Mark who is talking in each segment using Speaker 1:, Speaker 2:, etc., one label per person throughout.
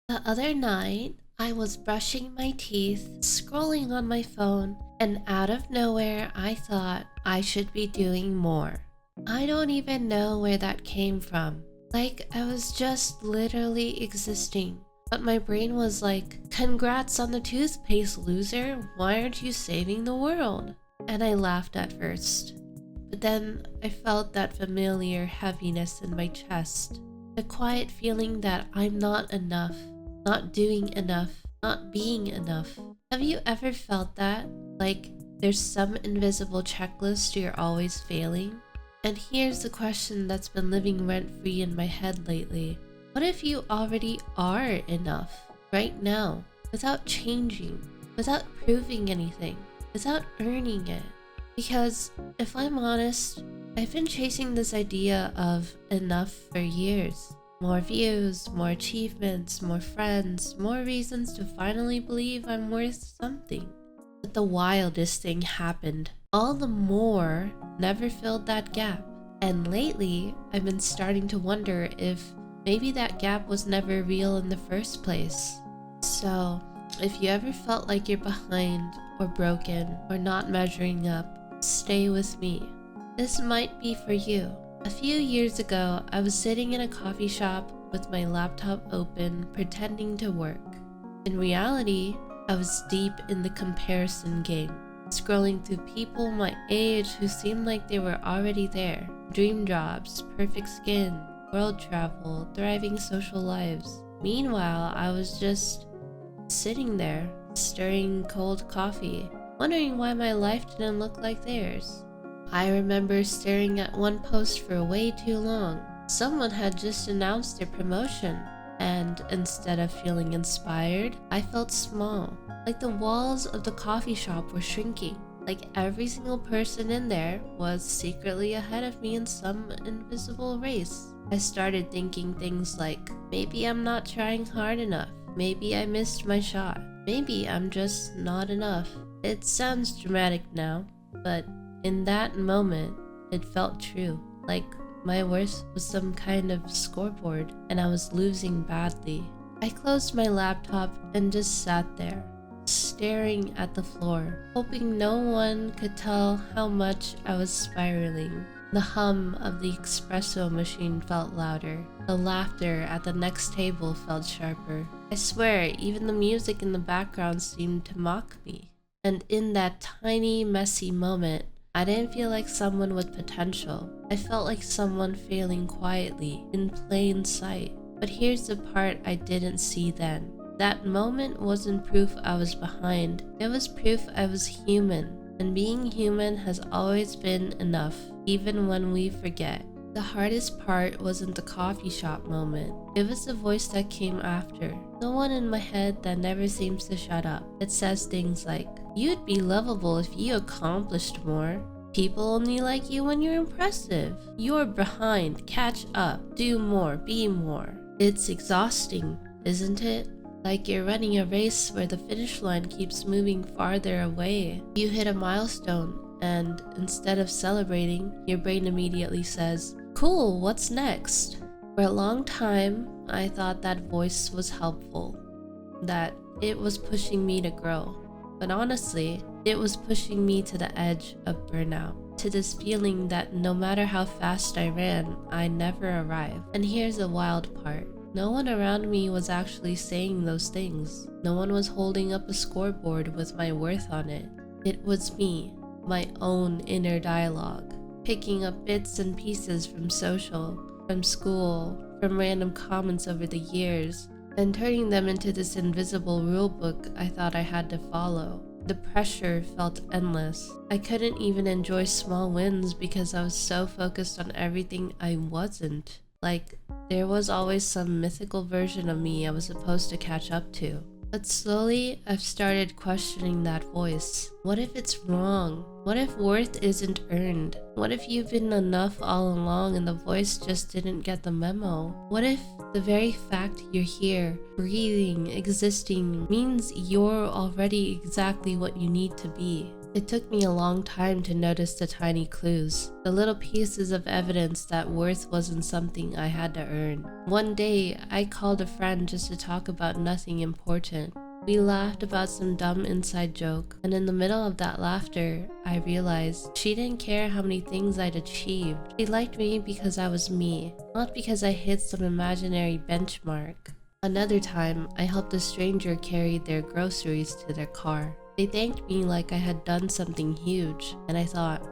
Speaker 1: The other night, I was brushing my teeth, scrolling on my phone, and out of nowhere, I thought I should be doing more. I don't even know where that came from. Like, I was just literally existing. But my brain was like, congrats on the toothpaste, loser. Why aren't you saving the world? And I laughed at first. But then I felt that familiar heaviness in my chest. The quiet feeling that I'm not enough, not doing enough, not being enough. Have you ever felt that? Like there's some invisible checklist you're always failing? And here's the question that's been living rent-free in my head lately. What if you already are enough right now, without changing, without proving anything, without earning it? Because if I'm honest, I've been chasing this idea of enough for years. More views, more achievements, more friends, more reasons to finally believe I'm worth something. But the wildest thing happened. All the more never filled that gap. And lately, I've been starting to wonder if maybe that gap was never real in the first place. So, if you ever felt like you're behind or broken or not measuring up, stay with me. This might be for you. A few years ago, I was sitting in a coffee shop with my laptop open, pretending to work. In reality, I was deep in the comparison game, scrolling through people my age who seemed like they were already there. Dream jobs, perfect skin, world travel, thriving social lives. Meanwhile, I was just sitting there, stirring cold coffee, wondering why my life didn't look like theirs. I remember staring at one post for way too long. Someone had just announced their promotion, and instead of feeling inspired, I felt small. Like the walls of the coffee shop were shrinking. Like every single person in there was secretly ahead of me in some invisible race. I started thinking things like, maybe I'm not trying hard enough. Maybe I missed my shot. Maybe I'm just not enough. It sounds dramatic now, but in that moment, it felt true. Like my worth was some kind of scoreboard and I was losing badly. I closed my laptop and just sat there, staring at the floor, hoping no one could tell how much I was spiraling. The hum of the espresso machine felt louder. The laughter at the next table felt sharper. I swear, even the music in the background seemed to mock me. And in that tiny, messy moment, I didn't feel like someone with potential. I felt like someone failing quietly, in plain sight. But here's the part I didn't see then. That moment wasn't proof I was behind. It was proof I was human. And being human has always been enough, even when we forget. The hardest part wasn't the coffee shop moment. It was the voice that came after. The one in my head that never seems to shut up. It says things like, you'd be lovable if you accomplished more. People only like you when you're impressive. You're behind. Catch up. Do more. Be more. It's exhausting, isn't it? Like you're running a race where the finish line keeps moving farther away. You hit a milestone, and instead of celebrating, your brain immediately says, cool, what's next? For a long time, I thought that voice was helpful, that it was pushing me to grow. But honestly, it was pushing me to the edge of burnout, to this feeling that no matter how fast I ran, I never arrived. And here's the wild part. No one around me was actually saying those things. No one was holding up a scoreboard with my worth on it. It was me, my own inner dialogue, picking up bits and pieces from social, from school, from random comments over the years, and turning them into this invisible rulebook I thought I had to follow. The pressure felt endless. I couldn't even enjoy small wins because I was so focused on everything I wasn't. Like, there was always some mythical version of me I was supposed to catch up to. But slowly, I've started questioning that voice. What if it's wrong? What if worth isn't earned? What if you've been enough all along and the voice just didn't get the memo? What if the very fact you're here, breathing, existing, means you're already exactly what you need to be? It took me a long time to notice the tiny clues, the little pieces of evidence that worth wasn't something I had to earn. One day, I called a friend just to talk about nothing important. We laughed about some dumb inside joke, and in the middle of that laughter, I realized she didn't care how many things I'd achieved. She liked me because I was me, not because I hit some imaginary benchmark. Another time, I helped a stranger carry their groceries to their car. They thanked me like I had done something huge, and I thought,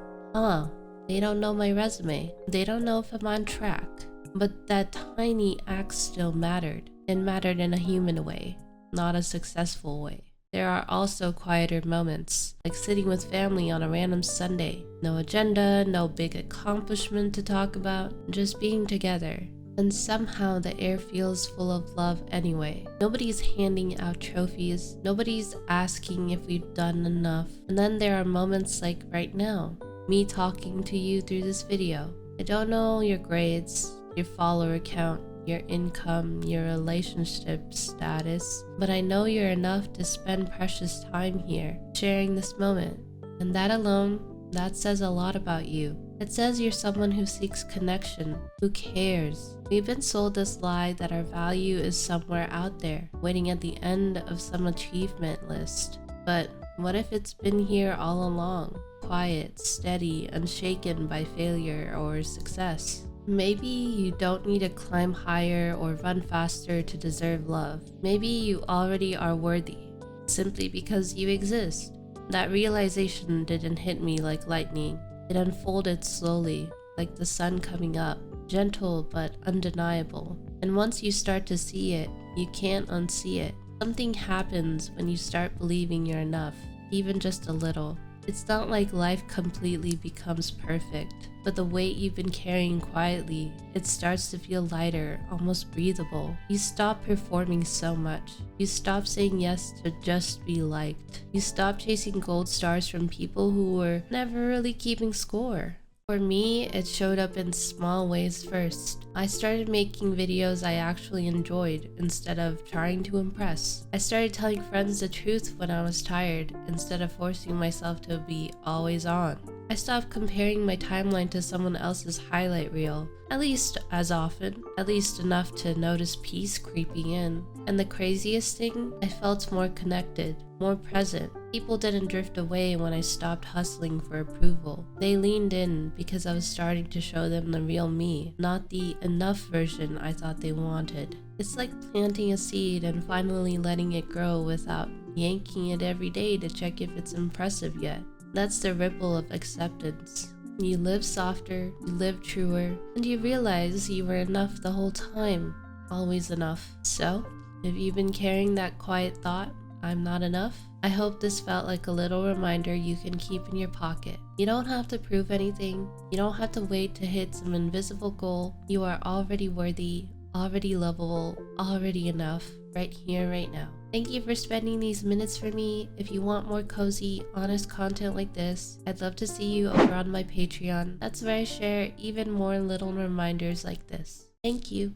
Speaker 1: they don't know my resume. They don't know if I'm on track. But that tiny act still mattered, and mattered in a human way, not a successful way. There are also quieter moments, like sitting with family on a random Sunday. No agenda, no big accomplishment to talk about, just being together. And somehow the air feels full of love anyway. Nobody's handing out trophies, nobody's asking if we've done enough. And then there are moments like right now, me talking to you through this video. I don't know your grades, your follower count, your income, your relationship status, but I know you're enough to spend precious time here, sharing this moment. And that alone, that says a lot about you. It says you're someone who seeks connection, who cares. We've been sold this lie that our value is somewhere out there, waiting at the end of some achievement list. But what if it's been here all along, quiet, steady, unshaken by failure or success? Maybe you don't need to climb higher or run faster to deserve love. Maybe you already are worthy, simply because you exist. That realization didn't hit me like lightning. It unfolded slowly, like the sun coming up, gentle but undeniable. And once you start to see it, you can't unsee it. Something happens when you start believing you're enough, even just a little. It's not like life completely becomes perfect, but the weight you've been carrying quietly, it starts to feel lighter, almost breathable. You stop performing so much. You stop saying yes to just be liked. You stop chasing gold stars from people who were never really keeping score. For me, it showed up in small ways first. I started making videos I actually enjoyed instead of trying to impress. I started telling friends the truth when I was tired instead of forcing myself to be always on. I stopped comparing my timeline to someone else's highlight reel, at least as often, at least enough to notice peace creeping in. And the craziest thing, I felt more connected, more present. People didn't drift away when I stopped hustling for approval. They leaned in because I was starting to show them the real me, not the enough version I thought they wanted. It's like planting a seed and finally letting it grow without yanking it every day to check if it's impressive yet. That's the ripple of acceptance. You live softer, you live truer, and you realize you were enough the whole time, always enough. So, if you've been carrying that quiet thought, I'm not enough, I hope this felt like a little reminder you can keep in your pocket. You don't have to prove anything. You don't have to wait to hit some invisible goal. You are already worthy, already lovable, already enough, right here, right now. Thank you for spending these minutes for me. If you want more cozy, honest content like this, I'd love to see you over on my Patreon. That's where I share even more little reminders like this. Thank you.